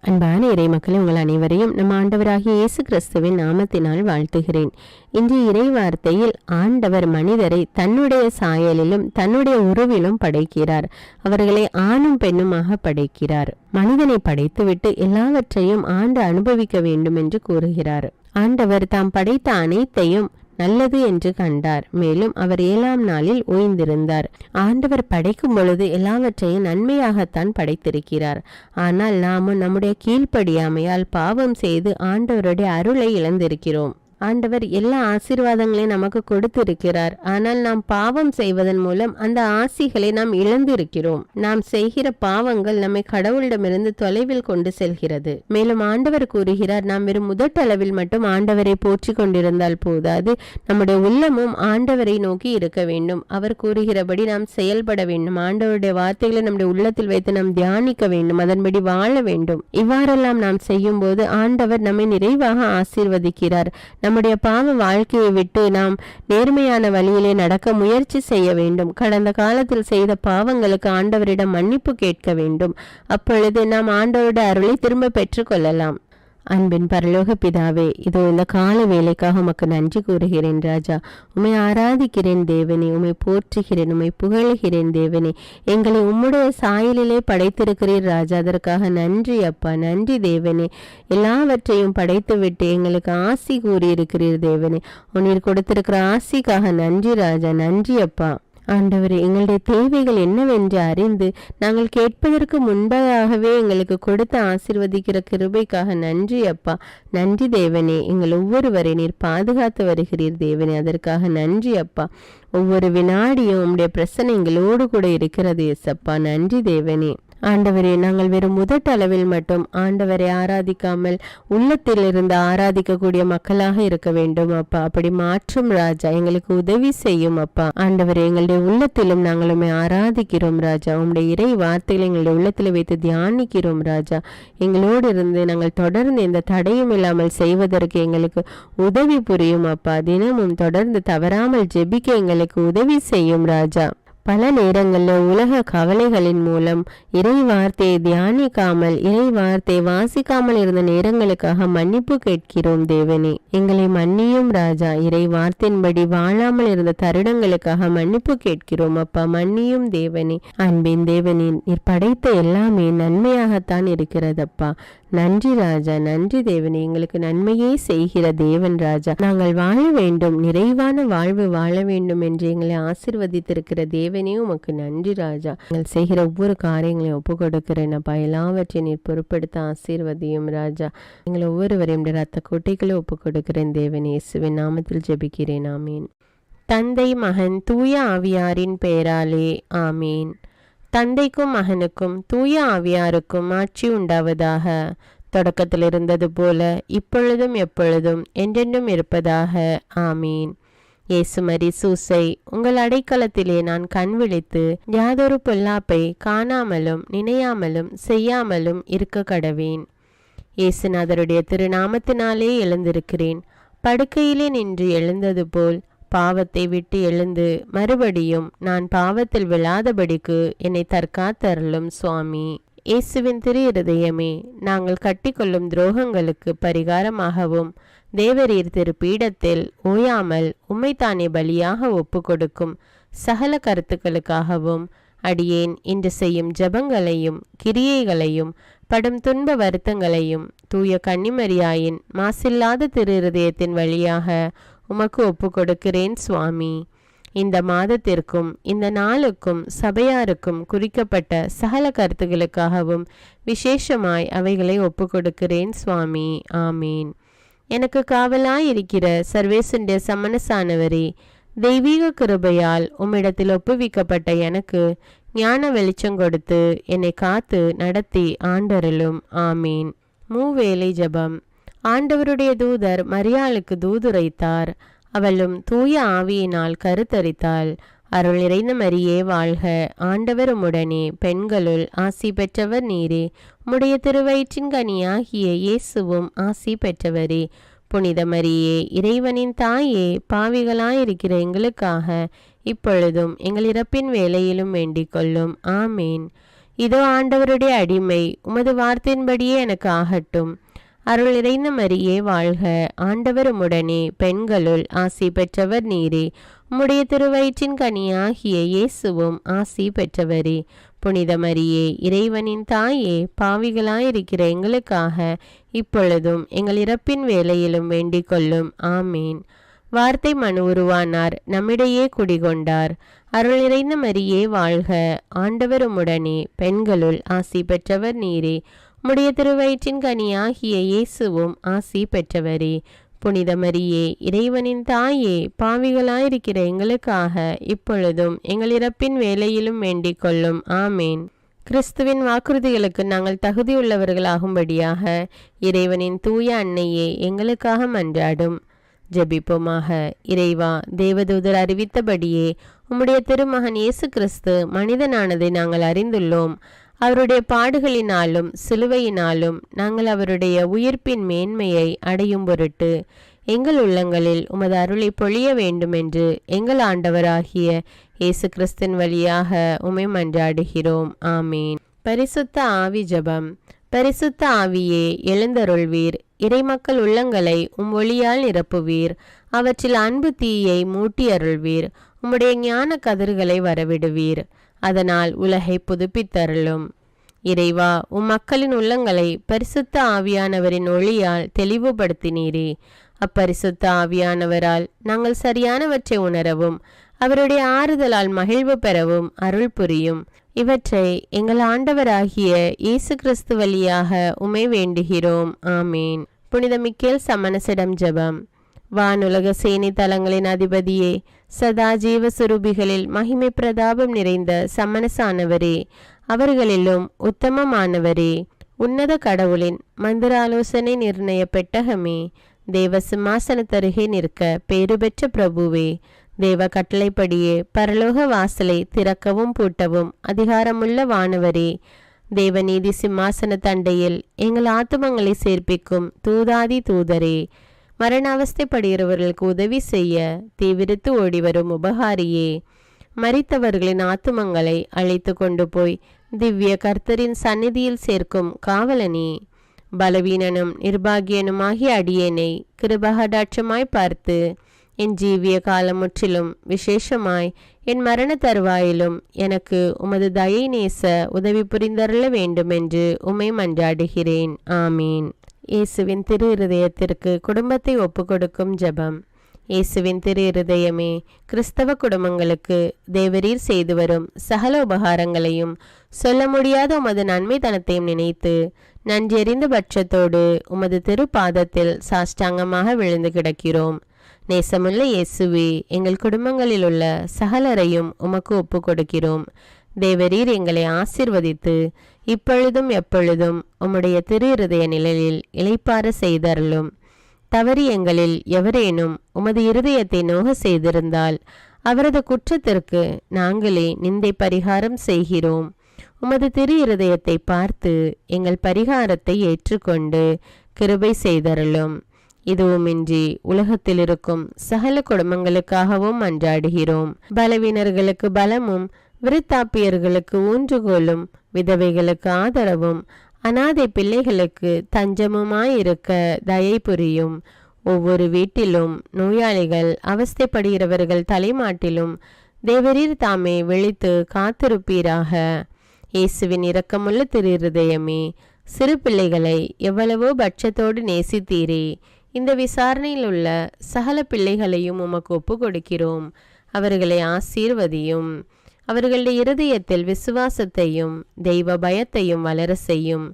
அன்பான இறை மக்களை உங்கள் அனைவரையும் நம் ஆண்டவராகிய இயேசு கிறிஸ்துவின் நாமத்தினால் வாழ்த்துகிறேன். இன்றைய இறை வார்த்தையில் ஆண்டவர் மனிதரை தன்னுடைய சாயலிலும் தன்னுடைய உருவிலும் படைக்கிறார். அவர்களை ஆணும் பெண்ணுமாக படைக்கிறார். மனிதனை படைத்துவிட்டு எல்லாவற்றையும் ஆண்டு அனுபவிக்க வேண்டும் என்று கூறுகிறார். ஆண்டவர் தாம் படைத்த அனைத்தையும் நல்லது என்று கண்டார். மேலும் அவர் 7ஆம் நாளில் ஓய்ந்திருந்தார். ஆண்டவர் படைக்கும் பொழுது எல்லாவற்றையும் நன்மையாகத்தான் படைத்திருக்கிறார். ஆனால் நாமும் நம்முடைய கீழ்ப்படியாமையால் பாவம் செய்து ஆண்டவருடைய அருளை இழந்திருக்கிறோம். ஆண்டவர் எல்லா ஆசீர்வாதங்களையும் நமக்கு கொடுத்திருக்கிறார். ஆனால் நாம் பாவம் செய்வதன் மூலம் அந்த ஆசிகளை நாம் இழந்திருக்கிறோம். நாம் செய்கிற பாவங்கள் நம்மை கடவுளிடமிருந்து தொலைவில் கொண்டு செல்கிறது. மேலும் ஆண்டவர் கூறுகிறார், நாம் வெறும் முதட்டளவில் மட்டும் ஆண்டவரை போற்றி கொண்டிருந்தால் போதாது, நம்முடைய உள்ளமும் ஆண்டவரை நோக்கி இருக்க வேண்டும். அவர் கூறுகிறபடி நாம் செயல்பட வேண்டும். ஆண்டவருடைய வார்த்தைகளை நம்முடைய உள்ளத்தில் வைத்து நாம் தியானிக்க வேண்டும். அதன்படி வாழ வேண்டும். இவ்வாறெல்லாம் நாம் செய்யும் போது ஆண்டவர் நம்மை நிறைவாக ஆசீர்வதிக்கிறார். நம்முடைய பாவ வாழ்க்கையை விட்டு நாம் நேர்மையான வழியிலே நடக்க முயற்சி செய்ய வேண்டும். கடந்த காலத்தில் செய்த பாவங்களுக்கு ஆண்டவரிடம் மன்னிப்பு கேட்க வேண்டும். அப்பொழுது நாம் ஆண்டவருடைய அருளை திரும்ப பெற்றுக்கொள்ளலாம். அன்பின் பரலோக பிதாவே, இதோ இந்த கால வேலைக்காக உமக்கு நன்றி கூறுகிறேன் ராஜா. உம்மை ஆராதிக்கிறேன் தேவனே, உம்மை போற்றுகிறேன், உம்மை புகழுகிறேன் தேவனே. எங்களை உம்முடைய சாயலிலே படைத்திருக்கிறீர் ராஜா. அதற்காக நன்றி அப்பா, நன்றி தேவனே. எல்லாவற்றையும் படைத்து விட்டு எங்களுக்கு ஆசி கூறியிருக்கிறீர் தேவனே. உன்னீர் கொடுத்திருக்கிற ஆசிக்காக நன்றி ராஜா, நன்றி அப்பா. ஆண்டவரே, எங்களுடைய தேவைகள் என்னவென்று அறிந்து நாங்கள் கேட்பதற்கு முன்பதாகவே எங்களுக்கு கொடுத்து ஆசீர்வதிக்கிற கிருபைக்காக நன்றி அப்பா, நன்றி தேவனே. எங்கள் ஒவ்வொருவரை நீர் பாதுகாத்து வருகிறீர் தேவனே, அதற்காக நன்றி அப்பா. ஒவ்வொரு வினாடியும் உம்முடைய பிரசனை எங்களோடு கூட இருக்கிறது ஏசப்பா, நன்றி தேவனே. ஆண்டவரே, நாங்கள் வெறும் முதட்டளவில் மட்டும் ஆண்டவரை ஆராதிக்காமல் உள்ளத்தில் இருந்து ஆராதிக்கக்கூடிய மக்களாக இருக்க வேண்டும் அப்பா. அப்படி மாற்றும் ராஜா, எங்களுக்கு உதவி செய்யும் அப்பா. ஆண்டவரே, எங்களுடைய உள்ளத்திலும் நாங்களுமே ஆராதிக்கிறோம் ராஜா. உங்களுடைய இறை வார்த்தைகளை எங்களுடைய உள்ளத்தில் வைத்து தியானிக்கிறோம் ராஜா. எங்களோடு இருந்து நாங்கள் தொடர்ந்து எந்த தடையும் இல்லாமல் செய்வதற்கு எங்களுக்கு உதவி புரியும் அப்பா. தினமும் தொடர்ந்து தவறாமல் ஜெபிக்க எங்களுக்கு உதவி செய்யும் ராஜா. பல நேரங்களில் உலக கவலைகளின் மூலம் இறை வார்த்தையை தியானிக்காமல் இறை வார்த்தை வாசிக்காமல் இருந்த நேரங்களுக்காக மன்னிப்பு கேட்கிறோம் தேவனே. எங்களை மன்னியும் ராஜா. இறை வார்த்தையின்படி வாழாமல் இருந்த தருணங்களுக்காக மன்னிப்பு கேட்கிறோம் அப்பா, மன்னியும் தேவனே. அன்பின் தேவனே, நீர் படைத்த எல்லாமே நன்மையாகத்தான் இருக்கிறதப்பா. நன்றி ராஜா, நன்றி தேவனே. எங்களுக்கு நன்மையே செய்கிற தேவன் ராஜா. நாங்கள் வாழ வேண்டும், நிறைவான வாழ்வு வாழ வேண்டும் என்று எங்களை ஆசீர்வதித்திருக்கிற தேவனே, உமக்கு நன்றி ராஜா. நாங்கள் செய்கிற ஒவ்வொரு காரியங்களையும் ஒப்பு கொடுக்கிறேன் அப்பா. எல்லாவற்றையும் நீர் பொறுப்படுத்த ஆசீர்வதியும் ராஜா. எங்களை ஒவ்வொருவரையும் ரத்த கோட்டைகளை ஒப்பு கொடுக்கிறேன் தேவனே. இயேசுவின் நாமத்தில் ஜெபிக்கிறேன், ஆமீன். தந்தை, மகன், தூய ஆவியாரின் பெயராலே ஆமீன். தந்தைக்கும் மகனுக்கும் தூய ஆவியாருக்கும் ஆட்சி உண்டாவதாக. தொடக்கத்தில் இருந்தது போல இப்பொழுதும் எப்பொழுதும் என்றென்றும் இருப்பதாக ஆமீன். இயேசுமரி சூசை, உங்கள் அடைக்கலத்திலே நான் கண் விழித்து யாதொரு பொல்லாப்பை காணாமலும் நினையாமலும் செய்யாமலும் இருக்க கடவேன். இயேசுநாதருடைய திருநாமத்தினாலே எழுந்திருக்கிறேன். படுக்கையிலே நின்று எழுந்தது போல் பாவத்தை விட்டு எழுந்து மறுபடியும் நான் பாவத்தில் விழாதபடிக்கு என்னை தற்காத்தருளும் சுவாமி. இயேசுவின் திரு இருதயமே, நாங்கள் கட்டிக்கொள்ளும் துரோகங்களுக்கு பரிகாரமாகவும் தேவரீர் திரு பீடத்தில் ஓயாமல் உம்மைத்தானே பலியாக ஒப்பு கொடுக்கும் சகல கருத்துக்களுக்காகவும் அடியேன் இன்று செய்யும் ஜபங்களையும் கிரியைகளையும் படும் துன்ப வருத்தங்களையும் தூய கன்னிமரியாயின் மாசில்லாத திரு இருதயத்தின் வழியாக உமக்கு ஒப்பு கொடுக்கிறேன் சுவாமி. இந்த மாதத்திற்கும் இந்த நாளுக்கும் சபையாருக்கும் குறிக்கப்பட்ட சகல கருத்துகளுக்காகவும் விசேஷமாய் அவைகளை ஒப்பு கொடுக்கிறேன் சுவாமி. ஆமீன். எனக்கு காவலாயிருக்கிற சர்வேசனுடைய சமணசானவரே, தெய்வீக கிருபையால் உம்மிடத்தில் ஒப்புவிக்கப்பட்ட எனக்கு ஞான வெளிச்சம் கொடுத்து என்னை காத்து நடத்தி ஆண்டருளும். ஆமீன். மூவேளை ஜபம். ஆண்டவருடைய தூதர் மரியாளுக்கு தூதுரைத்தார். அவளும் தூய ஆவியினால் கருத்தரித்தாள். அருள் நிறைந்த மரியே வாழ்க, ஆண்டவர் உம்முடனே, பெண்களுள் ஆசி பெற்றவர் நீரே. உம்முடைய திருவயிற்றின் கனியாகிய இயேசுவும் ஆசி பெற்றவரே. புனித மரியே, இறைவனின் தாயே, பாவிகளாயிருக்கிற எங்களுக்காக இப்பொழுதும் எங்கள் இறப்பின் வேளையிலும் வேண்டிக் கொள்ளும். ஆமேன். இதோ ஆண்டவருடைய அடிமை, உமது வார்த்தையின்படியே எனக்கு ஆகட்டும். அருள் நிறைந்த மரியே வாழ்க, ஆண்டவர் உம்முடனே, பெண்களுள் ஆசி பெற்றவர் நீரே. உம்முடைய திருவயிற்றின் கனியாகிய இயேசுவும் ஆசி பெற்றவரே. புனித மரியே, இறைவனின் தாயே, பாவிகளாயிருக்கிற எங்களுக்காக இப்பொழுதும் எங்கள் இறப்பின் வேளையிலும் வேண்டிக் கொள்ளும். ஆமீன். வார்த்தை மனு உருவானார், நம்மிடையே குடிகொண்டார். அருள் நிறைந்த மரியே வாழ்க, ஆண்டவர் உம்முடனே, பெண்களுள் ஆசி பெற்றவர் நீரே. உம்முடைய திருவயிற்றின் கனியாகிய இயேசுவும் ஆசி பெற்றவரே. புனித மரியே, இறைவனின் தாயே, பாவிகளாயிருக்கிற எங்களுக்காக இப்பொழுதும் எங்கள் இறப்பின் வேளையிலும் வேண்டிக் கொள்ளும். ஆமேன். கிறிஸ்துவின் வாக்குறுதிகளுக்கு நாங்கள் தகுதியுள்ளவர்களாகும்படியாக இறைவனின் தூய அன்னையே எங்களுக்காக மன்றாடும். ஜெபிப்போமாக. இறைவா, தேவதூதர் அறிவித்தபடியே உம்முடைய திருமகன் இயேசு கிறிஸ்து மனிதனானதை நாங்கள் அறிந்துள்ளோம். அவருடைய பாடுகளினாலும் சிலுவையினாலும் நாங்கள் அவருடைய உயிர்ப்பின் மேன்மையை அடையும் பொருட்டு எங்கள் உள்ளங்களில் உமது அருளை பொழிய வேண்டுமென்று எங்கள் ஆண்டவராகிய இயேசு கிறிஸ்தின் வழியாக உம்மை மன்றாடுகிறோம். ஆமீன். பரிசுத்த ஆவி ஜெபம். பரிசுத்த ஆவியே, எழுந்தருள்வீர். இறைமக்கள் உள்ளங்களை ஒளியால் நிரப்புவீர். அவற்றில் அன்பு தீயை மூட்டி அருள்வீர். உம்முடைய ஞான கதிர்களை வரவிடுவீர். அதனால் உலகை புதுப்பித்தருளும். இறைவா, மக்களின் உள்ளங்களை பரிசுத்த ஆவியானவரின் ஒளியால் தெளிவுபடுத்தினீரே. அப்பரிசுத்த ஆவியானவரால் நாங்கள் சரியானவற்றை உணரவும் அவருடைய ஆறுதலால் மகிழ்வு பெறவும் அருள் புரியும். இவற்றை எங்கள் ஆண்டவராகிய இயேசு கிறிஸ்து வழியாக உம்மை வேண்டுகிறோம். ஆமீன். புனித மிக்கேல் சமணசிடம் ஜெபம். வானுலக சேனை தலங்களின் அதிபதியே, சதா ஜீவ சுரூபிகளில் மகிமை பிரதாபம் நிறைந்த சமணசானவரே, அவர்களிலும் உத்தமமானவரே, உன்னத கடவுளின் மந்திராலோசனை நிர்ணய பெட்டகமே, தேவ சிம்மாசனத்தருகே நிற்க பேறு பெற்ற பிரபுவே, தேவ கட்டளைப்படியே பரலோக வாசலை திறக்கவும் பூட்டவும் அதிகாரமுள்ள வானவரே, தேவநீதி சிம்மாசன தண்டையில் எங்கள் ஆத்துமங்களை சேர்ப்பிக்கும் தூதாதி தூதரே, மரண அவஸ்தைப்படுகிறவர்களுக்கு உதவி செய்ய தீவிரித்து ஓடிவரும் உபகாரியே, மரித்தவர்களின் ஆத்துமங்களை அழைத்து கொண்டு போய் திவ்ய கர்த்தரின் சந்நிதியில் சேர்க்கும் காவலனே, பலவீனனும் நிர்பாகியனுமாகிய அடியேனை கிருபகடாட்சமாய் பார்த்து என் ஜீவிய காலம் முற்றிலும் விசேஷமாய் என் மரண தருவாயிலும் எனக்கு உமது தயை நேச உதவி புரிந்தருள வேண்டுமென்று உம்மை மன்றாடுகிறேன். ஆமீன். இயேசுவின் திரு இருதயத்திற்கு குடும்பத்தை ஒப்புக்கொடுக்கும் ஜெபம். இயேசுவின் திரு இருதயமே, கிறிஸ்தவ குடும்பங்களுக்கு தேவரீர் செய்து வரும் சகல உபகாரங்களையும் சொல்ல முடியாத உமது நன்மைத்தனத்தையும் நினைத்து நன்றியறிந்த பட்சத்தோடு உமது திரு பாதத்தில் சாஷ்டாங்கமாக விழுந்து கிடக்கிறோம். நேசமுள்ள இயேசுவே, எங்கள் குடும்பங்களில் உள்ள சகலரையும் உமக்கு ஒப்பு கொடுக்கிறோம். தேவரீர் எங்களை ஆசிர்வதித்து இப்பொழுதும் எப்பொழுதும் உம்முடைய திரு இருதய நிழலில் இளைப்பாற செய்தருளும். தவறி எங்களில் எவரேனும் உமது இருதயத்தை நோக செய்திருந்தால் அவரது குற்றத்திற்கு நாங்களே நிந்தை பரிகாரம் செய்கிறோம். உமது திரு இருதயத்தை பார்த்து எங்கள் பரிகாரத்தை ஏற்றுக்கொண்டு கிருபை செய்தருளும். இதுவுமின்றி உலகத்தில் இருக்கும் சகல குடும்பங்களுக்காகவும் மன்றாடுகிறோம். பலவீனர்களுக்கு பலமும், விருத்தாப்பியர்களுக்கு ஊன்றுகோலும், விதவைகளுக்கு ஆதரவும், அனாதை பிள்ளைகளுக்கு தஞ்சமுமாயிருக்க தயை புரியும். ஒவ்வொரு வீட்டிலும் நோயாளிகள் அவஸ்தைப்படுகிறவர்கள் தலைமாட்டிலும் தேவரீர் தாமே விழித்து காத்திருப்பீராக. இயேசுவின் இரக்கமுள்ள திரு இருதயமே, சிறு பிள்ளைகளை எவ்வளவோ பட்சத்தோடு நேசித்தீரே. இந்த விசாரணையில் உள்ள சகல பிள்ளைகளையும் உமக்கு ஒப்பு கொடுக்கிறோம். அவர்களை ஆசீர்வதியும். அவர்களுடைய இருதயத்தில் விசுவாசத்தையும் தெய்வ பயத்தையும் வளர செய்யும்.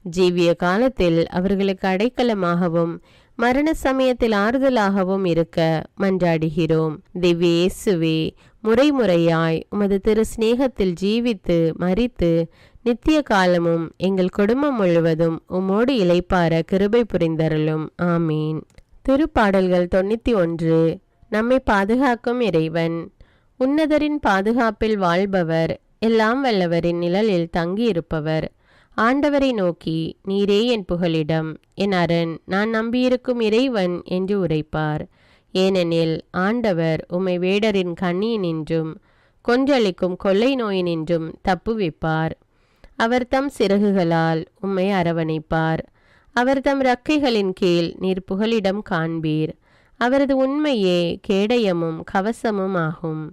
ஜீவிய காலத்தில் அவர்களுக்கு அடைக்கலமாகவும் மரண சமயத்தில் ஆறுதலாகவும் இருக்க மன்றாடுகிறோம். திவ்ய இயேசுவே, முறைமுறையாய் உமது திரு சிநேகத்தில் ஜீவித்து மரித்து நித்திய காலமும் எங்கள் குடும்பம் முழுவதும் உம்மோடு இளைப்பார கிருபை புரிந்தருளும். ஆமீன். திருப்பாடல்கள் 91. நம்மை பாதுகாக்கும் இறைவன். உன்னதரின் பாதுகாப்பில் வாழ்பவர், எல்லாம் வல்லவரின் நிழலில் தங்கியிருப்பவர். ஆண்டவரை நோக்கி, நீரே என் புகலிடம், என் அரண், நான் நம்பியிருக்கும் இறைவன் என்று உரைப்பார். ஏனெனில் ஆண்டவர் உம்மை வேடரின் கண்ணியினின்றும் கொன்றளிக்கும் கொள்ளை நோயினின்றும் தப்புவிப்பார். அவர் தம் சிறகுகளால் உம்மை அரவணைப்பார். அவர் தம் இறக்கைகளின் கீழ் நீர் புகலிடம் காண்பீர். அவரது உண்மையே கேடயமும் கவசமும் ஆகும்.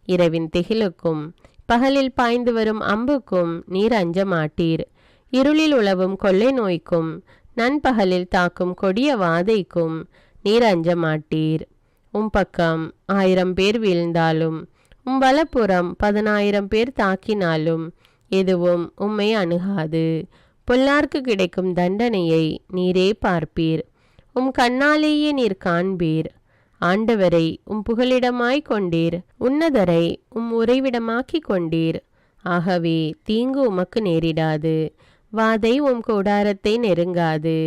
இரவின் திகிலுக்கும் பகலில் பாய்ந்து வரும் அம்புக்கும் நீர் அஞ்ச மாட்டீர். இருளில் உலவும் கொள்ளை நோய்க்கும் நண்பகலில் தாக்கும் கொடிய வாதைக்கும் நீர் அஞ்ச மாட்டீர். பக்கம் 1000 பேர் வீழ்ந்தாலும் வலப்புறம் 10,000 பேர் தாக்கினாலும் எதுவும் உம்மை அணுகாது. பொல்லார்க்கு கிடைக்கும் தண்டனையை நீரே பார்ப்பீர். கண்ணாலேயே நீர் காண்பீர். ஆண்டவரை புகலிடமாய் கொண்டீர். உன்னதரை உறைவிடமாக்கி கொண்டீர். ஆகவே தீங்கு உமக்கு நேரிடாது. வாதை கூடாரத்தை நெருங்காது.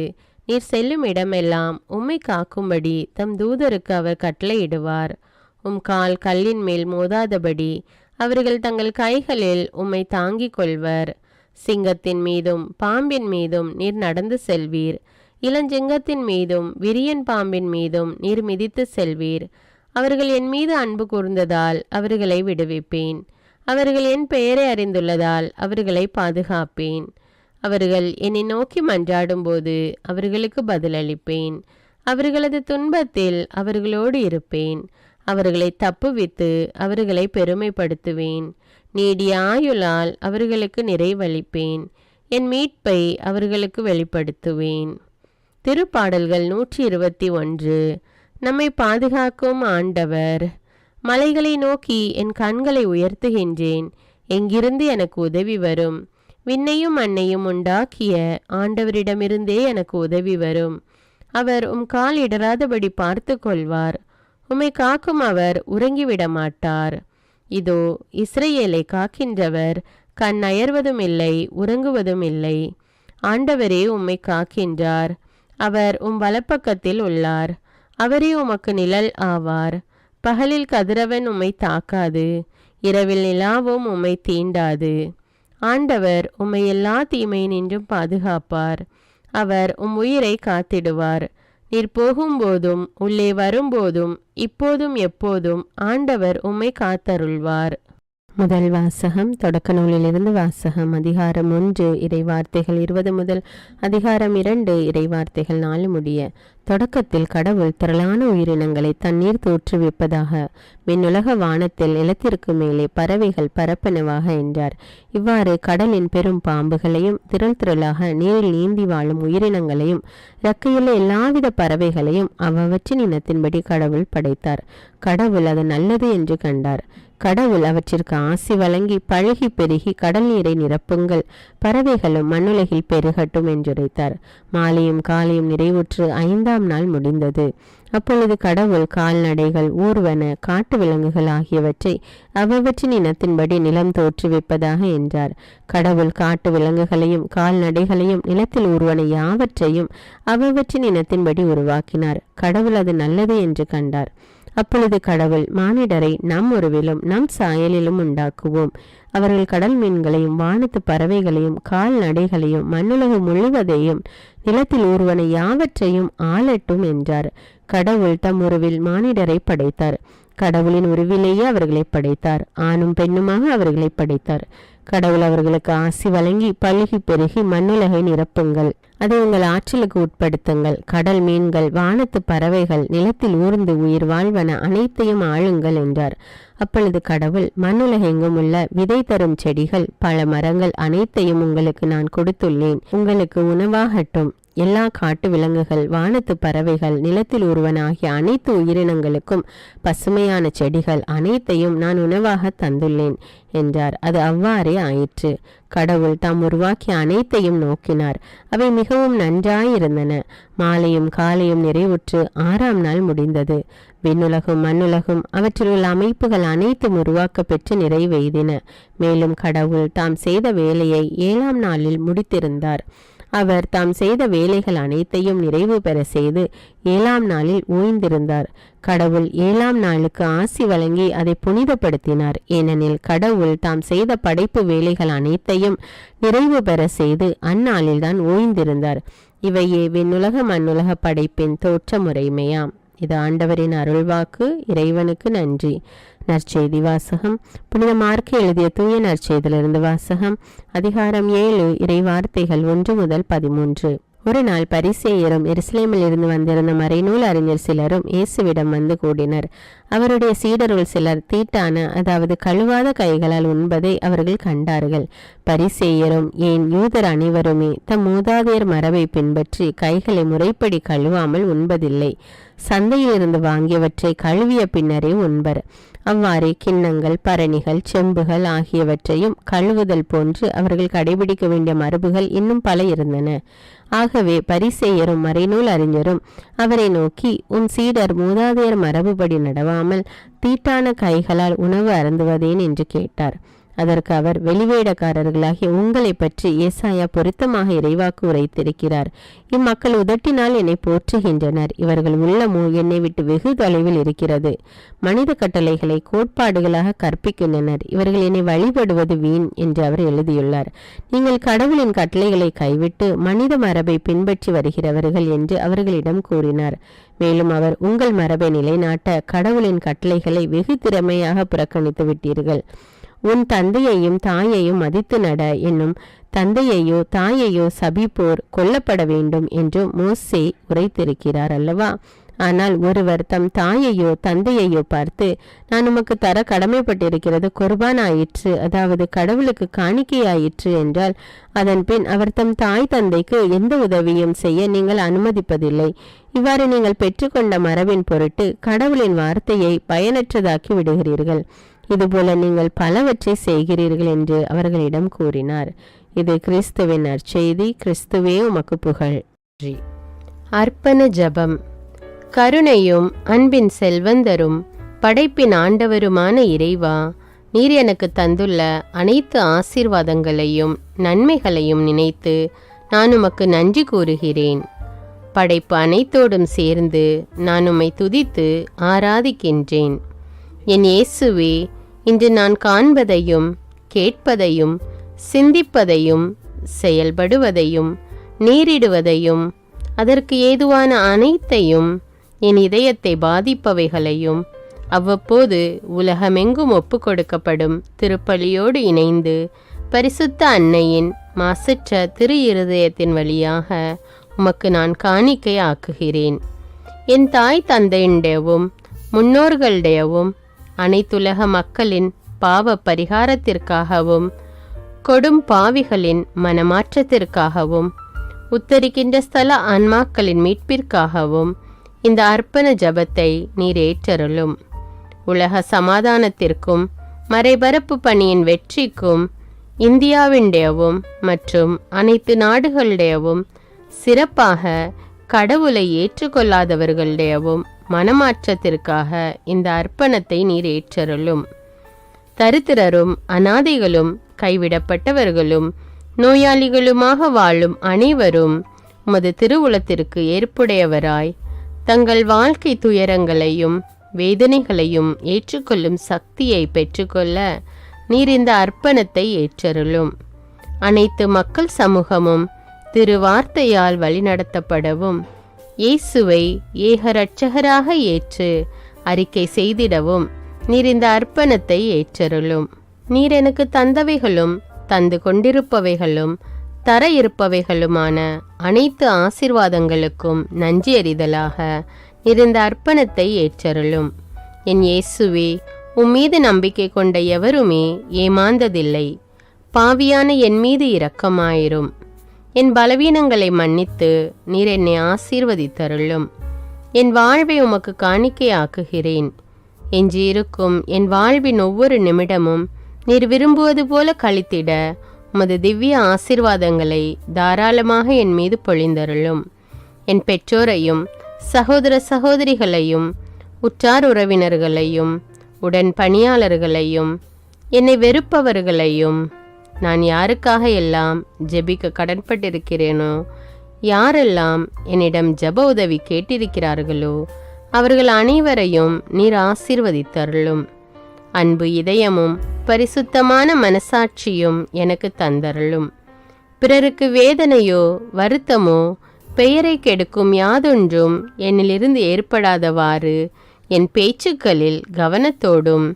நீர் செல்லும் இடமெல்லாம் உம்மை காக்கும்படி தம் தூதருக்கு அவர் கட்டளையிடுவார். கால் கல்லின் மேல் மோதாதபடி அவர்கள் தங்கள் கைகளில் உம்மை தாங்கிக் கொள்வர். சிங்கத்தின் மீதும் பாம்பின் மீதும் நீர் நடந்து செல்வீர். இளஞ்சிங்கத்தின் மீதும் விரியன் பாம்பின் மீதும் நீர் மிதித்து செல்வீர். அவர்கள் என் மீது அன்பு கூர்ந்ததால் அவர்களை விடுவிப்பேன். அவர்கள் என் பெயரை அறிந்துள்ளதால் அவர்களை பாதுகாப்பேன். அவர்கள் என்னை நோக்கி மன்றாடும்போது அவர்களுக்கு பதிலளிப்பேன். அவர்களது துன்பத்தில் அவர்களோடு இருப்பேன். அவர்களை தப்புவித்து அவர்களை பெருமைப்படுத்துவேன். நீடிய ஆயுளால் அவர்களுக்கு நிறைவளிப்பேன். என் மீட்பை அவர்களுக்கு வெளிப்படுத்துவேன். திருப்பாடல்கள் 121. நம்மை பாதுகாக்கும் ஆண்டவர். மலைகளை நோக்கி என் கண்களை உயர்த்துகின்றேன். எங்கிருந்து எனக்கு உதவி வரும்? விண்ணையும் மண்ணையும் உண்டாக்கிய ஆண்டவரிடமிருந்தே எனக்கு உதவி வரும். அவர் கால் இடராதபடி பார்த்து கொள்வார். உம்மை காக்கும் அவர் உறங்கிவிட மாட்டார். இதோ இஸ்ரவேலை காக்கின்றவர் கண் அயர்வதும் இல்லை, உறங்குவதும் இல்லை. ஆண்டவரே உம்மை காக்கின்றார். அவர் வலப்பக்கத்தில் உள்ளார். அவரே உமக்கு நிழல் ஆவார். பகலில் கதிரவன் உம்மை தாக்காது, இரவில் நிலாவும் உம்மை தீண்டாது. ஆண்டவர் உம்மை எல்லா தீமையினின்றும் பாதுகாப்பார். அவர் உயிரை காத்திடுவார். நீர் போகும்போதும் உள்ளே வரும்போதும் இப்போதும் எப்போதும் ஆண்டவர் உம்மை காத்தருள்வார். முதல் வாசகம். தொடக்க நூலிலிருந்து வாசகம். அதிகாரம் 1 இறைவார்த்தைகள் 20 முதல் அதிகாரம் 2 இறைவார்த்தைகள் 4 முடிய. தொடக்கத்தில் கடவுள் திரளான உயிரினங்களை தண்ணீர் தோற்றுவிப்பதாக விண்ணுலக வானத்தில் நிலத்திற்கு மேலே பறவைகள் பரப்பனவாக என்றார். இவ்வாறு கடலின் பெரும் பாம்புகளையும் திரள் திரளாக நீரில் நீந்தி வாழும் உயிரினங்களையும் இறக்கையுள்ள எல்லாவித பறவைகளையும் அவற்றின் இனத்தின்படி கடவுள் படைத்தார். கடவுள் அது நல்லது என்று கண்டார். கடவுள் அவற்றிற்கு ஆசி வழங்கி பழகி பெருகி கடல் நீரை நிரப்புங்கள், பறவைகளும் மண்ணுலகில் பெருகட்டும் என்றுரைத்தார். மாலையும் காலையும் நிறைவுற்று 5ஆம் நாள் முடிந்தது. அப்பொழுது கடவுள் கால்நடைகள், ஊர்வன, காட்டு விலங்குகள் ஆகியவற்றை அவற்றின் இனத்தின்படி நிலம் தோற்றுவிப்பதாக என்றார். கடவுள் காட்டு விலங்குகளையும் கால்நடைகளையும் நிலத்தில் ஊர்வன யாவற்றையும் அவற்றின் இனத்தின்படி உருவாக்கினார். கடவுள் அது நல்லது என்று கண்டார். அப்பொழுது கடவுள் மானிடரை நம் உருவிலும் நம் சாயலிலும் உண்டாக்குவோம். அவர்கள் கடல் மீன்களையும் வானத்து பறவைகளையும் கால்நடைகளையும் மண்ணுலகம் முழுவதையும் நிலத்தில் ஊர்வன யாவற்றையும் ஆளட்டும் என்றார். கடவுள் தம் உருவில் மானிடரை படைத்தார். கடவுளின் உருவிலேயே அவர்களை படைத்தார். ஆணும் பெண்ணுமாக அவர்களை படைத்தார். கடவுள் அவர்களுக்கு ஆசி வழங்கி பழுகி பெருகி மண்ணுலகை நிரப்புங்கள், அதை உங்கள் ஆற்றலுக்கு உட்படுத்துங்கள். கடல் மீன்கள், வானத்து பறவைகள், நிலத்தில் ஊர்ந்து உயிர் வாழ்வன அனைத்தையும் ஆளுங்கள் என்றார். அப்பொழுது கடவுள் மண்ணுலகெங்கும் உள்ள விதை தரும் செடிகள், பல மரங்கள் அனைத்தையும் உங்களுக்கு நான் கொடுத்துள்ளேன். உங்களுக்கு உணவாகட்டும். எல்லா காட்டு விலங்குகள், வானத்து பறவைகள், நிலத்தில் ஊர்வன ஆகிய அனைத்து உயிரினங்களுக்கும் பசுமையான செடிகள் அனைத்தையும் நான் உணவாக தந்துள்ளேன் என்றார். அது அவ்வாறே ஆயிற்று. கடவுள் தாம் உருவாக்கிய அனைத்தையும் நோக்கினார். அவை மிகவும் நன்றாயிருந்தன. மாலையும் காலையும் நிறைவுற்று 6ஆம் நாள் முடிந்தது. விண்ணுலகும் மண்ணுலகும் அவற்றில் உள்ள அமைப்புகள் அனைத்தும் உருவாக்க பெற்று நிறைவெய்தின. மேலும் கடவுள் தாம் செய்த வேலையை 7ஆம் நாளில் முடித்திருந்தார். அவர் தாம் செய்த வேலைகள் அனைத்தையும் நிறைவு பெற செய்து 7ஆம் நாளில் ஓய்ந்திருந்தார். கடவுள் 7ஆம் நாளுக்கு ஆசி வழங்கி அதை புனிதப்படுத்தினார். ஏனெனில் கடவுள் தாம் செய்த படைப்பு வேலைகள் அனைத்தையும் நிறைவு பெற செய்து அந்நாளில்தான் ஓய்ந்திருந்தார். இவையே விண்ணுலக மண்ணுலக படைப்பின் தோற்ற முறைமையாம். இது ஆண்டவரின் அருள்வாக்கு. இறைவனுக்கு நன்றி. நற்செய்தி வாசகம். புனித மார்க்கு எழுதிய தூய நற்செய்தியிலிருந்து வாசகம். அதிகாரம் 7, இறைவார்த்தைகள் 1 முதல் 13. ஒரு நாள் பரிசேயரும் எருசலேமில் இருந்து வந்திருந்த மறைநூல் அறிஞர் சிலரும் இயேசுவிடம் வந்து கூடினர். அவருடைய சீடருள் சிலர் தீட்டான, அதாவது கழுவாத கைகளால் உண்பதை அவர்கள் கண்டார்கள். பரிசேயரும் ஏன் யூதர் அனைவருமே தம் மூதாதையர் மரபை பின்பற்றி கைகளை முறைப்படி கழுவாமல் உண்பதில்லை. சந்தையிலிருந்து வாங்கியவற்றை கழுவிய பின்னரே உண்பர். அவ்வாறே கிண்ணங்கள், பரணிகள், செம்புகள் ஆகியவற்றையும் கழுவுதல் போன்று அவர்கள் கடைபிடிக்க வேண்டிய மரபுகள் இன்னும் பல இருந்தன. ஆகவே பரிசேயரும் மறைநூல் அறிஞரும் அவரை நோக்கி, உன் சீடர் மூதாதையர் மரபுபடி நடவாமல் தீட்டான கைகளால் உணவு அருந்துவதேன் என்று கேட்டார். அதற்கு அவர், வெளிவேடக்காரர்களாகிய உங்களை பற்றி ஏசாயா பொருத்தமாக இறைவாக்கு உரைத்திருக்கிறார். இம்மக்கள் உதட்டினால் என்னை போற்றுகின்றனர், இவர்கள் உள்ளமோ என்னை விட்டு வெகு தொலைவில் இருக்கிறது. மனித கட்டளைகளை கோட்பாடுகளாக கற்பிக்கின்றனர், இவர்கள் என்னை வழிபடுவது வீண் என்று அவர் எழுதியுள்ளார். நீங்கள் கடவுளின் கட்டளைகளை கைவிட்டு மனித மரபை பின்பற்றி வருகிறவர்கள் என்று அவர்களிடம் கூறினார். மேலும் அவர், உங்கள் மரபை நிலைநாட்ட கடவுளின் கட்டளைகளை வெகு திறமையாக புறக்கணித்து விட்டீர்கள். உன் தந்தையையும் தாயையும் மதித்து நட என்னும், தந்தையையோ தாயையோ சபிப்போர் கொல்லப்பட வேண்டும் என்று மோசே உரைத்திருக்கிறார் அல்லவா? ஆனால் ஒருவர் தம் தாயையோ தந்தையையோ பார்த்து, நான் உமக்கு தர கடமைப்பட்டிருக்கிறது குர்பான் ஆயிற்று, அதாவது கடவுளுக்கு காணிக்கையாயிற்று என்றால், அதன் பின் அவர் தம் தாய் தந்தைக்கு எந்த உதவியும் செய்ய நீங்கள் அனுமதிப்பதில்லை. இவ்வாறு நீங்கள் பெற்றுக்கொண்ட மரபின் பொருட்டு கடவுளின் வார்த்தையை பயனற்றதாக்கி விடுகிறீர்கள். இதுபோல நீங்கள் பலவற்றை செய்கிறீர்கள் என்று அவர்களிடம் கூறினார். இது கிறிஸ்துவின் நற்செய்தி. கிறிஸ்துவே உமக்கு புகழ். அர்ப்பண ஜெபம். கருணையும் அன்பின் செல்வந்தரும் படைப்பின் ஆண்டவருமான இறைவா, நீர் எனக்கு தந்துள்ள அனைத்து ஆசீர்வாதங்களையும் நன்மைகளையும் நினைத்து நான் உமக்கு நன்றி கூறுகிறேன். படைப்பு அனைத்தோடும் சேர்ந்து நான் உம்மை துதித்து ஆராதிக்கின்றேன். என் இயேசுவே, இன்று நான் காண்பதையும் கேட்பதையும் சிந்திப்பதையும் செயல்படுவதையும் நேரிடுவதையும் அதற்கு ஏதுவான அனைத்தையும் என் இதயத்தை பாதிப்பவைகளையும் அவ்வப்போது உலகமெங்கும் ஒப்பு கொடுக்கப்படும் திருப்பலியோடு இணைந்து பரிசுத்த அன்னையின் மாசற்ற திரு இருதயத்தின் வழியாக உமக்கு நான் காணிக்கை ஆக்குகிறேன். என் தாய் தந்தையுடையவும் முன்னோர்களுடையவும் அனைத்துலக மக்களின் பாவ பரிகாரத்திற்காகவும் கொடும் பாவிகளின் மனமாற்றத்திற்காகவும் உத்தரிக்கின்ற ஸ்தல ஆன்மாக்களின் மீட்பிற்காகவும் இந்த அர்ப்பண ஜபத்தை நீர் ஏற்றருளும். உலக சமாதானத்திற்கும் மறைபரப்பு பணியின் வெற்றிக்கும் இந்தியாவினுடையவும் மற்றும் அனைத்து நாடுகளுடையவும் சிறப்பாக கடவுளை ஏற்றுக்கொள்ளாதவர்களுடையவும் மனமாற்றத்திற்காக இந்த அர்ப்பணத்தை நீர் ஏற்றருளும். தரித்திரரும் அநாதைகளும் கைவிடப்பட்டவர்களும் நோயாளிகளுமாக வாழும் அனைவரும் உமது திருவுளத்திற்கு ஏற்புடையவராய் தங்கள் வாழ்க்கை துயரங்களையும் வேதனைகளையும் ஏற்றுக்கொள்ளும் சக்தியை பெற்றுக்கொள்ள நீர் இந்த அர்ப்பணத்தை ஏற்றருளும். அனைத்து மக்கள் சமூகமும் திருவார்த்தையால் வழிநடத்தப்படவும் இயேசுவை ஏக இரட்சகராக ஏற்று அறிக்கை செய்திடவும் நீர் இந்த அர்ப்பணத்தை ஏற்றருளும். நீர் எனக்கு தந்தவைகளும் தந்து கொண்டிருப்பவைகளும் தர இருப்பவைகளுமான அனைத்து ஆசீர்வாதங்களுக்கும் நன்றி அறிதலாக நீர் இந்த அர்ப்பணத்தை ஏற்றருளும். என் இயேசுவே, உம்மீது நம்பிக்கை கொண்ட எவருமே ஏமாந்ததில்லை. பாவியான என் மீது இரக்கமாயிரும். என் பலவீனங்களை மன்னித்து நீர் என்னை ஆசீர்வதித்தருளும். என் வாழ்வை உமக்கு காணிக்கையாக்குகிறேன். எஞ்சியிருக்கும் என் வாழ்வின் ஒவ்வொரு நிமிடமும் நீர் விரும்புவது போல கழித்திட உமது திவ்ய ஆசீர்வாதங்களை தாராளமாக என் மீது பொழிந்தருளும். என் பெற்றோரையும் சகோதர சகோதரிகளையும் உற்றார் உறவினர்களையும் உடன் பணியாளர்களையும் என்னை வெறுப்பவர்களையும் நான் யாருக்காக எல்லாம் ஜெபிக்க கடன்பட்டிருக்கிறேனோ, யாரெல்லாம் என்னிடம் ஜெப உதவி கேட்டிருக்கிறார்களோ அவர்கள் அனைவரையும் நீர் ஆசீர்வதித்தருளும். அன்பு இதயமும் பரிசுத்தமான மனசாட்சியும் எனக்கு தந்தருளும். பிறருக்கு வேதனையோ வருத்தமோ பெயரை கெடுக்கும் யாதொன்றும் என்னிலிருந்து ஏற்படாதவாறு என் பேச்சுக்களில் கவனத்தோடும்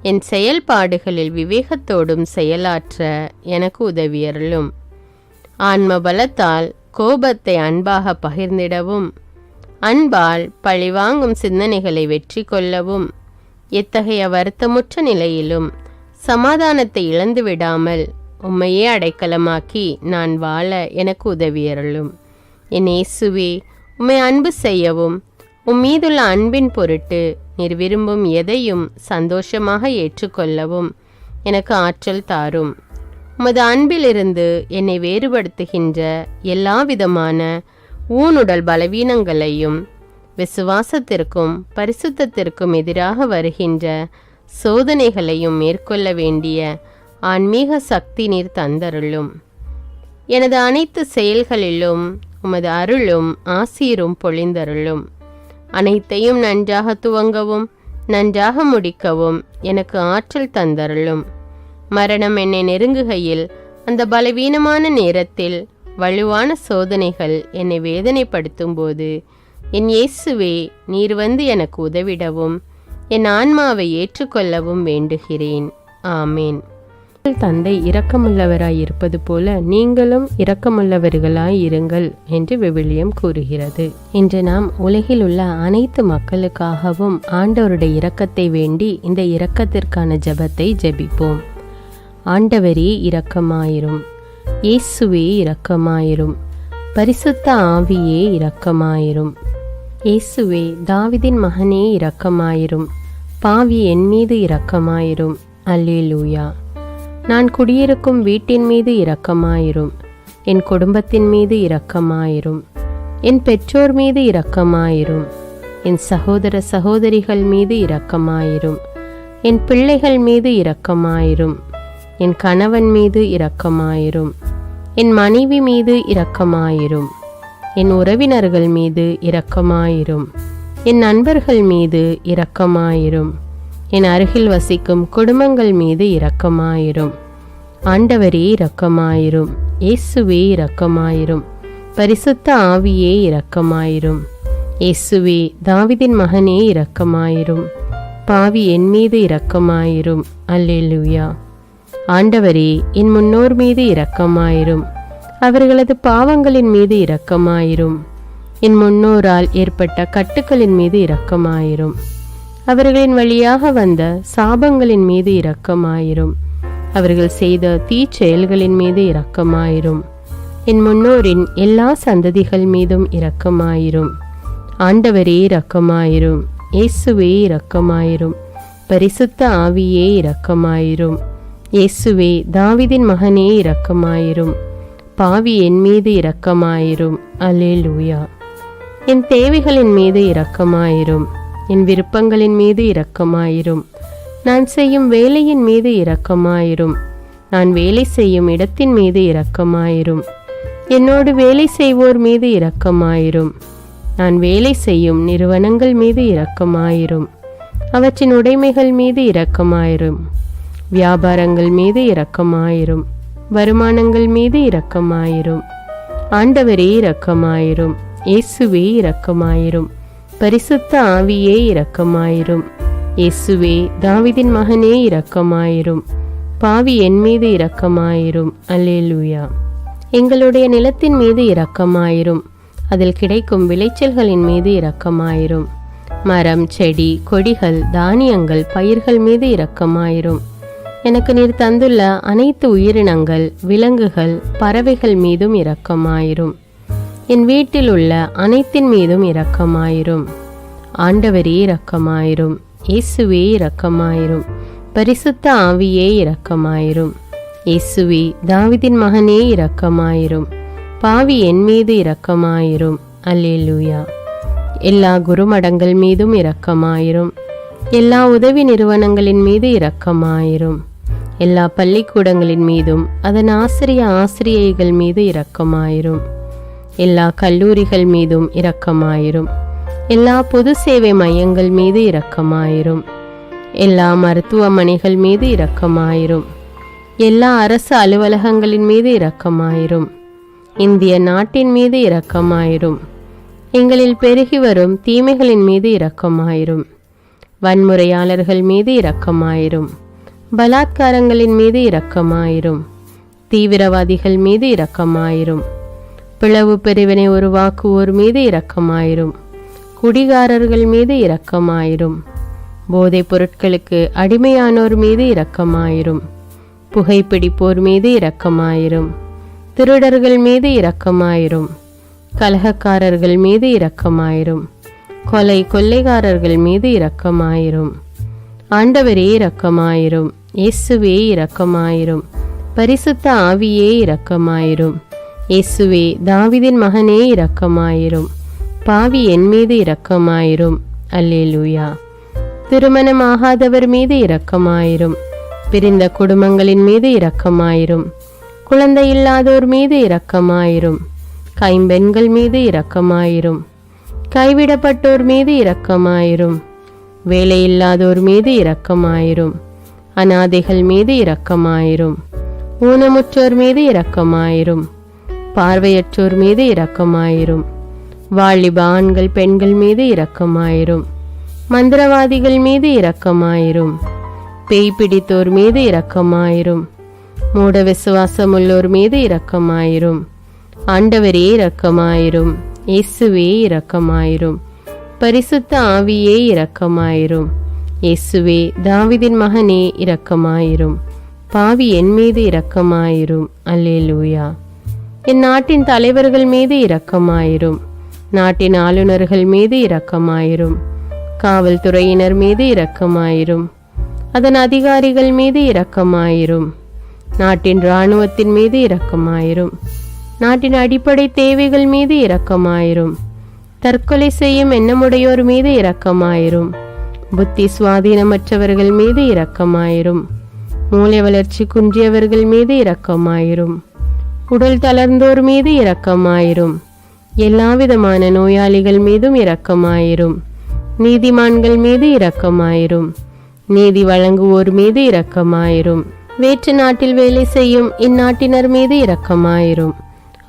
என் செயல்பாடுகளில் விவேகத்தோடும் செயலாற்ற எனக்கு உதவியருளும். ஆன்ம பலத்தால் கோபத்தை அன்பாக பகிர்ந்திடவும், அன்பால் பழிவாங்கும் சிந்தனைகளை வெற்றி கொள்ளவும், எத்தகைய வருத்தமுற்ற நிலையிலும் சமாதானத்தை இழந்து விடாமல் உம்மையே அடைக்கலமாக்கி நான் வாழ எனக்கு உதவியருளும். என் இயேசுவே, உம்மை அன்பு செய்யவும் மீதுள்ள அன்பின் பொருட்டு நீர் விரும்பும் எதையும் சந்தோஷமாக ஏற்றுக்கொள்ளவும் எனக்கு ஆற்றல் தாரும். உமது அன்பிலிருந்து என்னை வேறுபடுத்துகின்ற எல்லா விதமான ஊனுடல் பலவீனங்களையும் விசுவாசத்திற்கும் பரிசுத்தத்திற்கும் எதிராக வருகின்ற சோதனைகளையும் மேற்கொள்ள வேண்டிய ஆன்மீக சக்தி நீர் தந்தருளும். எனது அனைத்து செயல்களிலும் உமது அருளும் ஆசீரும் பொழிந்தருளும். அனைத்தையும் நன்றாக துவங்கவும் நன்றாக முடிக்கவும் எனக்கு ஆற்றல் தந்தருளும். மரணம் என்னை நெருங்குகையில் அந்த பலவீனமான நேரத்தில் வலுவான சோதனைகள் என்னை வேதனைப்படுத்தும் போது என் இயேசுவே, நீர் வந்து எனக்கு உதவிடவும் என் ஆன்மாவை ஏற்றுக்கொள்ளவும் வேண்டுகிறேன். ஆமேன். தந்தை இரக்கமுள்ளவராய் இருப்பது போல நீங்களும் இரக்கமுள்ளவர்களாய் இருங்கள் என்று விவிலியம் கூறுகிறது. இன்று நாம் உலகில் உள்ள அனைத்து மக்களுக்காகவும் ஆண்டவருடைய இரக்கத்தை வேண்டி இந்த இரக்கத்திற்கான ஜெபத்தை ஜெபிப்போம். ஆண்டவரே இரக்கமாயிரும், இயேசுவே இரக்கமாயிரும், பரிசுத்த ஆவியே இரக்கமாயிரும். இயேசுவே, தாவீதின் மகனே இரக்கமாயிரும், பாவி என் மீது இரக்கமாயிரும். அல்லேலூயா. நான் குடியிருக்கும் வீட்டின் மீது இரக்கமாயிரும், என் குடும்பத்தின் மீது இரக்கமாயிரும், என் பெற்றோர் மீது இரக்கமாயிரும், என் சகோதர சகோதரிகள் மீது இரக்கமாயிரும், என் பிள்ளைகள் மீது இரக்கமாயிரும், என் கணவன் மீது இரக்கமாயிரும், என் மனைவி மீது இரக்கமாயிரும், என் உறவினர்கள் மீது இரக்கமாயிரும், என் நண்பர்கள் மீது இரக்கமாயிரும், என் அருகில் வசிக்கும் குடும்பங்கள் மீது இரக்கமாயிரும். ஆண்டவரே இரக்கமாயிரும், இயேசுவே இரக்கமாயிரும், பரிசுத்த ஆவியே இரக்கமாயிரும். இயேசுவே, தாவீதின் மகனே இரக்கமாயிரும், பாவி என் மீது இரக்கமாயிரும். அல்லேலூயா. ஆண்டவரே, என் முன்னோர் மீது இரக்கமாயிரும், அவர்களது பாவங்களின் மீது இரக்கமாயிரும். என் முன்னோரால் ஏற்பட்ட கட்டுக்களின் மீது இரக்கமாயிரும், அவர்களின் வழியாக வந்த சாபங்களின் மீது இரக்கமாயிரும், அவர்கள் செய்த தீச்செயல்களின் மீது இரக்கமாயிரும். என் முன்னோரின் எல்லா சந்ததிகள் மீதும் இரக்கமாயிரும். ஆண்டவரே இரக்கமாயிரும், இயேசுவே இரக்கமாயிரும், பரிசுத்த ஆவியே இரக்கமாயிரும். இயேசுவே, தாவீதின் மகனே இரக்கமாயிரும், பாவி என் மீது இரக்கமாயிரும். அல்லேலூயா. என் தேவைகளின் மீது இரக்கமாயிரும், என் விருப்பங்களின் மீது இரக்கமாயிரும். நான் செய்யும் வேலையின் மீது இரக்கமாயிரும், நான் வேலை செய்யும் இடத்தின் மீது இரக்கமாயிரும். என்னோடு வேலை செய்வோர் மீது இரக்கமாயிரும், நான் வேலை செய்யும் நிறுவனங்கள் மீது இரக்கமாயிரும். அவற்றின் உடைமைகள் மீது இரக்கமாயிரும், வியாபாரங்கள் மீது இரக்கமாயிரும், வருமானங்கள் மீது இரக்கமாயிரும். ஆண்டவரே இரக்கமாயிரும், இயேசுவே இரக்கமாயிரும், பரிசுத்த ஆவியே இரக்கமாயிரும். இயேசுவே, தாவீதின் மகனே இரக்கமாயிரும், பாவி என் மீது இரக்கமாயிரும். அல்லேலூயா. எங்களுடைய நிலத்தின் மீது இரக்கமாயிரும், அதில் கிடைக்கும் விளைச்சல்களின் மீது இரக்கமாயிரும். மரம், செடி, கொடிகள், தானியங்கள், பயிர்கள் மீது இரக்கமாயிரும். எனக்கு நீர் தந்துள்ள அனைத்து உயிரினங்கள், விலங்குகள், பறவைகள் மீதும் இரக்கமாயிரும். என் வீட்டில் உள்ள அனைத்தின் மீதும் இரக்கமாயிரும். ஆண்டவரே இரக்கமாயிரும், இயேசுவே இரக்கமாயிரும், பரிசுத்த ஆவியே இரக்கமாயிரும். இயேசுவே, தாவீதின் மகனே இரக்கமாயிரும், பாவி என் மீது இரக்கமாயிரும். அல்லேலூயா. எல்லா குருமடங்கள் மீதும் இரக்கமாயிரும், எல்லா உதவி நிறுவனங்களின் மீது இரக்கமாயிரும், எல்லா பள்ளிக்கூடங்களின் மீதும் அதன் ஆசிரியைகள் மீது இரக்கமாயிரும், எல்லா கல்லூரிகள் மீதும் இரக்கமாயிரும், எல்லா பொது சேவை மையங்கள் மீது இரக்கமாயிரும், எல்லா மருத்துவமனைகள் மீது இரக்கமாயிரும், எல்லா அரசு அலுவலகங்களின் மீது இரக்கமாயிரும், இந்திய நாட்டின் மீது இரக்கமாயிரும். எங்களில் பெருகி வரும் தீமைகளின் மீது இரக்கமாயிரும். வன்முறையாளர்கள் மீது இரக்கமாயிரும். பலாத்காரங்களின் மீது இரக்கமாயிரும். தீவிரவாதிகள் மீது இரக்கமாயிரும். பிளவு பிரிவினை உருவாக்குவோர் மீது இரக்கமாயிரும். குடிகாரர்கள் மீது இரக்கமாயிரும். போதைப் பொருட்களுக்கு அடிமையானோர் மீது இரக்கமாயிரும். புகைப்பிடிப்போர் மீது இரக்கமாயிரும். திருடர்கள் மீது இரக்கமாயிரும். கலகக்காரர்கள் மீது இரக்கமாயிரும். கொள்ளைக்காரர்கள் மீது இரக்கமாயிரும். ஆண்டவரே இரக்கமாயிரும். இயேசுவே இரக்கமாயிரும். பரிசுத்த ஆவியே இரக்கமாயிரும். இயேசுவே தாவீதின் மகனே இரக்கமாயிரும். பாவி என் மீது இரக்கமாயிரும். அல்லேலூயா. திருமணமாகாதவர் மீது இரக்கமாயிரும். பிரிந்த குடும்பங்களின் மீது இரக்கமாயிரும். குழந்தை இல்லாதோர் மீது இரக்கமாயிரும். கைம்பெண்கள் மீது இரக்கமாயிரும். கைவிடப்பட்டோர் மீது இரக்கமாயிரும். வேலையில்லாதோர் மீது இரக்கமாயிரும். அநாதைகள் மீது இரக்கமாயிரும். ஊனமுற்றோர் மீது இரக்கமாயிரும். பார்வையற்றோர் மீது இரக்கமாயிரும். வாலிப ஆண்கள் பெண்கள் மீது இரக்கமாயிரும். மந்திரவாதிகள் மீது இரக்கமாயிரும். பேய் பிடித்தோர் மீது இரக்கமாயிரும். மூட விசுவாசமுள்ளோர் மீது இரக்கமாயிரும். ஆண்டவரே இரக்கமாயிரும். இயேசுவே இரக்கமாயிரும். பரிசுத்த ஆவியே இரக்கமாயிரும். இயேசுவே தாவீதின் மகனே இரக்கமாயிரும். பாவி என் மீது இரக்கமாயிரும். அல்லேலூயா. என் நாட்டின் தலைவர்கள் மீது இரக்கமாயிரும். நாட்டின் ஆளுநர்கள் மீது இரக்கமாயிரும். காவல்துறையினர் மீது இரக்கமாயிரும். அதன் அதிகாரிகள் மீது இரக்கமாயிரும். நாட்டின் இராணுவத்தின் மீது இரக்கமாயிரும். நாட்டின் அடிப்படை தேவைகள் மீது இரக்கமாயிரும். தற்கொலை செய்யும் எண்ணமுடையோர் மீது இரக்கமாயிரும். புத்தி சுவாதீனமற்றவர்கள் மீது இரக்கமாயிரும். மூளை வளர்ச்சி குன்றியவர்கள் மீது இரக்கமாயிரும். உடல் தளர்ந்தோர் மீது இரக்கமாயிரும். எல்லாவிதமான நோயாளிகள் மீதும் இரக்கமாயிரும். நீதிமான்கள் மீது இரக்கமாயிரும். நீதி வழங்குவோர் மீது இரக்கமாயிரும். வேற்று நாட்டில் வேலை செய்யும் இந்நாட்டினர் மீது இரக்கமாயிரும்.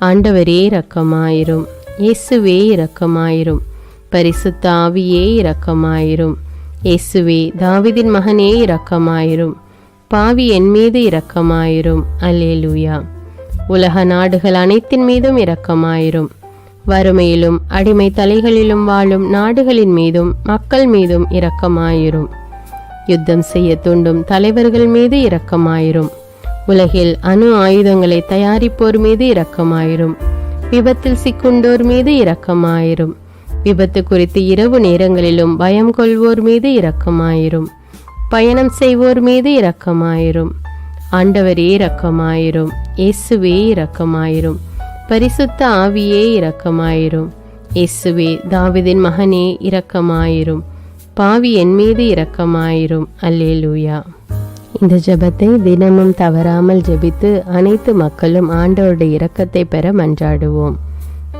ஆண்டவரே இரக்கமாயிரும். இயேசுவே இரக்கமாயிரும். பரிசுத்த ஆவியே இரக்கமாயிரும். இயேசுவே தாவீதின் மகனே இரக்கமாயிரும். பாவி என் மீது இரக்கமாயிரும். அல்லேலூயா. உலக நாடுகள் அனைத்தின் மீதும் இரக்கமாயிரும். வறுமையிலும் அடிமை தலைகளிலும் வாழும் நாடுகளின் மீதும் மக்கள் மீதும் இரக்கமாயிரும். யுத்தம் செய்ய தூண்டும் தலைவர்கள் மீது இரக்கமாயிரும். உலகில் அணு ஆயுதங்களை தயாரிப்போர் மீது இரக்கமாயிரும். விபத்தில் சிக்குண்டோர் மீது இரக்கமாயிரும். விபத்து குறித்து இரவு நேரங்களிலும் பயம் கொள்வோர் மீது இரக்கமாயிரும். பயணம் செய்வோர் மீது இரக்கமாயிரும். ஆண்டவரே இரக்கமாயிரும். இயேசுவே இரக்கமாயிரும். பரிசுத்த ஆவியே இரக்கமாயிரும். இயேசுவே தாவீதின் மகனே இரக்கமாயிரும். பாவி என் மீது இரக்கமாயிரும். அல்லேலூயா. இந்த ஜெபத்தை தினமும் தவறாமல் ஜெபித்து அனைத்து மக்களும் ஆண்டவருடைய இரக்கத்தை பெற மன்றாடுவோம்.